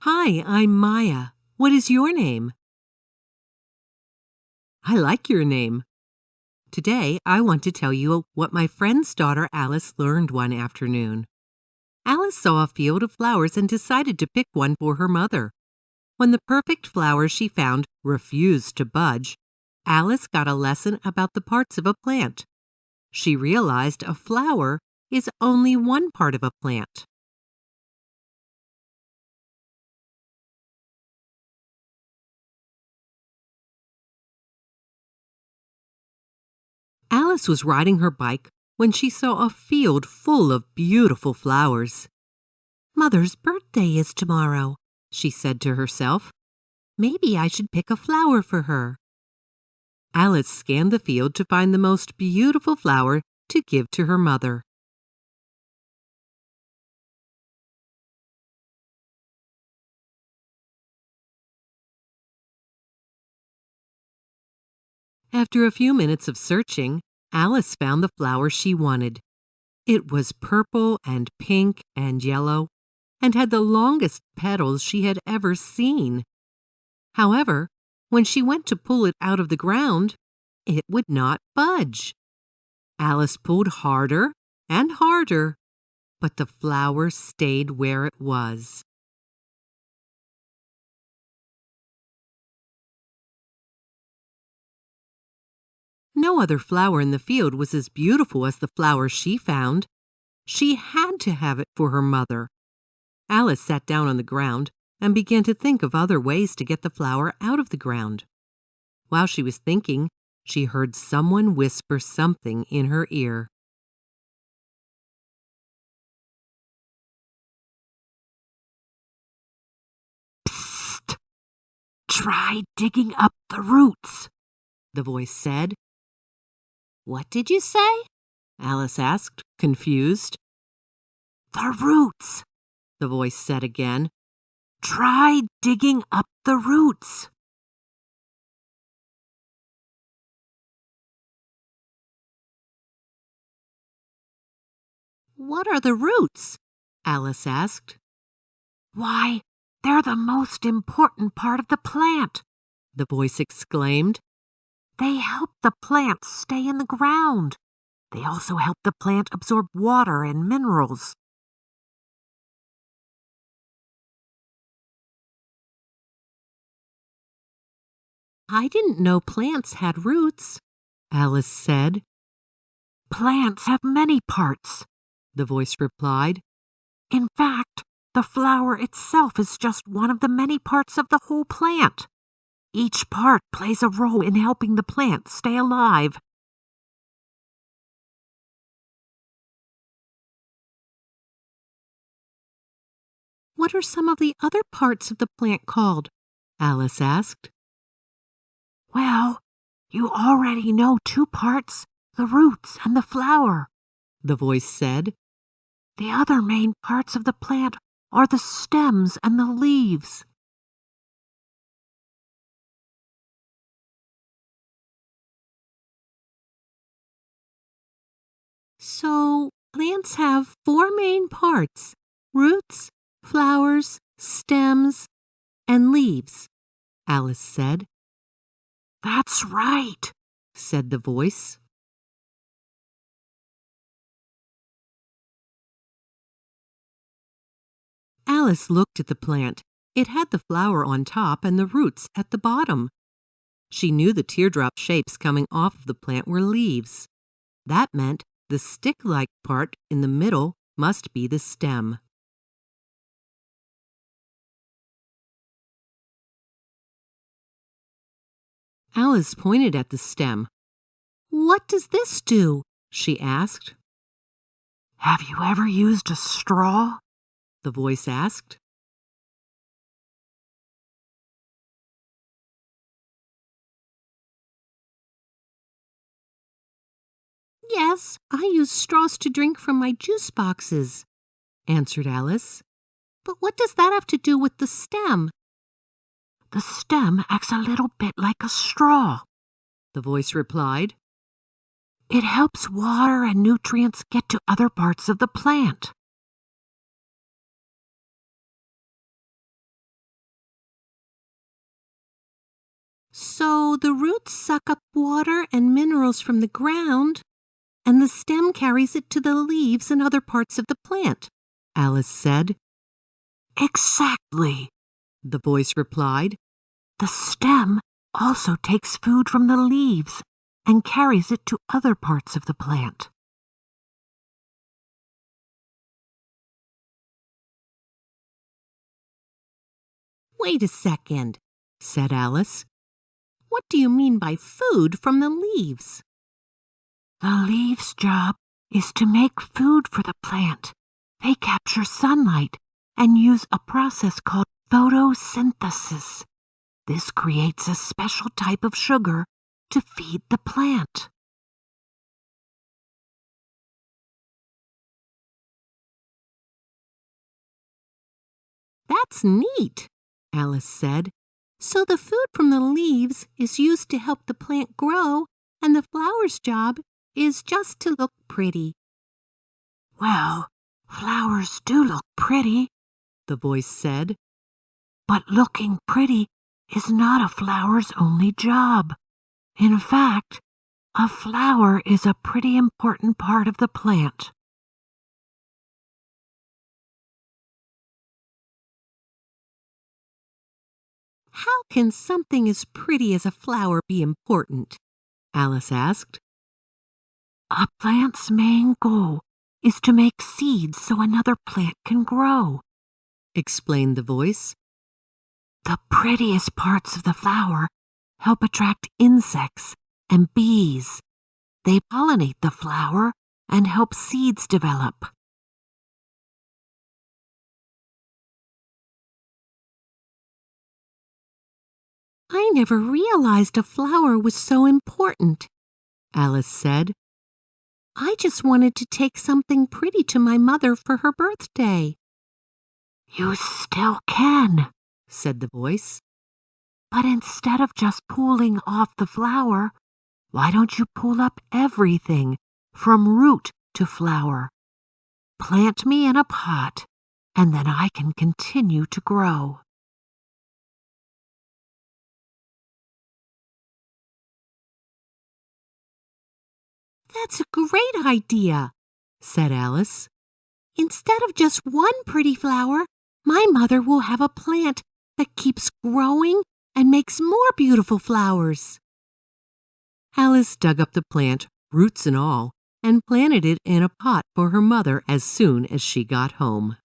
Hi, I'm Maya. What is your name? I like your name. Today, I want to tell you what my friend's daughter Alice learned one afternoon. Alice saw a field of flowers and decided to pick one for her mother. When the perfect flower she found refused to budge, Alice got a lesson about the parts of a plant. She realized a flower is only one part of a plant. Alice was riding her bike when she saw a field full of beautiful flowers. "Mother's birthday is tomorrow," she said to herself. "Maybe I should pick a flower for her." Alice scanned the field to find the most beautiful flower to give to her mother. After a few minutes of searching, Alice found the flower she wanted. It was purple and pink and yellow, and had the longest petals she had ever seen. However, when she went to pull it out of the ground, it would not budge. Alice pulled harder and harder, but the flower stayed where it was. No other flower in the field was as beautiful as the flower she found. She had to have it for her mother. Alice sat down on the ground and began to think of other ways to get the flower out of the ground. While she was thinking, she heard someone whisper something in her ear. "Psst! Try digging up the roots," the voice said. "What did you say?" Alice asked, confused. "The roots," the voice said again. "Try digging up the roots." "What are the roots?" Alice asked. "Why, they're the most important part of the plant," the voice exclaimed. "They help the plant stay in the ground. They also help the plant absorb water and minerals." "I didn't know plants had roots," Alice said. "Plants have many parts," the voice replied. "In fact, the flower itself is just one of the many parts of the whole plant. Each part plays a role in helping the plant stay alive." "What are some of the other parts of the plant called?" Alice asked. "Well, you already know two parts, the roots and the flower," the voice said. "The other main parts of the plant are the stems and the leaves." "So, plants have four main parts: roots, flowers, stems, and leaves," Alice said. "That's right," said the voice. Alice looked at the plant. It had the flower on top and the roots at the bottom. She knew the teardrop shapes coming off of the plant were leaves. That meant the stick-like part in the middle must be the stem. Alice pointed at the stem. "What does this do?" she asked. "Have you ever used a straw?" the voice asked. "Yes, I use straws to drink from my juice boxes," answered Alice. "But what does that have to do with the stem?" "The stem acts a little bit like a straw," the voice replied. "It helps water and nutrients get to other parts of the plant." So the roots suck up water and minerals from the ground, and the stem carries it to the leaves and other parts of the plant, Alice said. Exactly, the voice replied. The stem also takes food from the leaves and carries it to other parts of the plant. Wait a second, said Alice. What do you mean by food from the leaves? The leaves' job is to make food for the plant. They capture sunlight and use a process called photosynthesis. This creates a special type of sugar to feed the plant. That's neat, Alice said. So the food from the leaves is used to help the plant grow, and the flower's job is just to look pretty. Well, flowers do look pretty, the voice said. But looking pretty is not a flower's only job. In fact, a flower is a pretty important part of the plant. How can something as pretty as a flower be important? Alice asked. A plant's main goal is to make seeds so another plant can grow, explained the voice. The prettiest parts of the flower help attract insects and bees. They pollinate the flower and help seeds develop. I never realized a flower was so important, Alice said. I just wanted to take something pretty to my mother for her birthday. You still can, said the voice. But instead of just pulling off the flower, why don't you pull up everything from root to flower? Plant me in a pot, and then I can continue to grow. That's a great idea, said Alice. Instead of just one pretty flower, my mother will have a plant that keeps growing and makes more beautiful flowers. Alice dug up the plant, roots and all, and planted it in a pot for her mother as soon as she got home.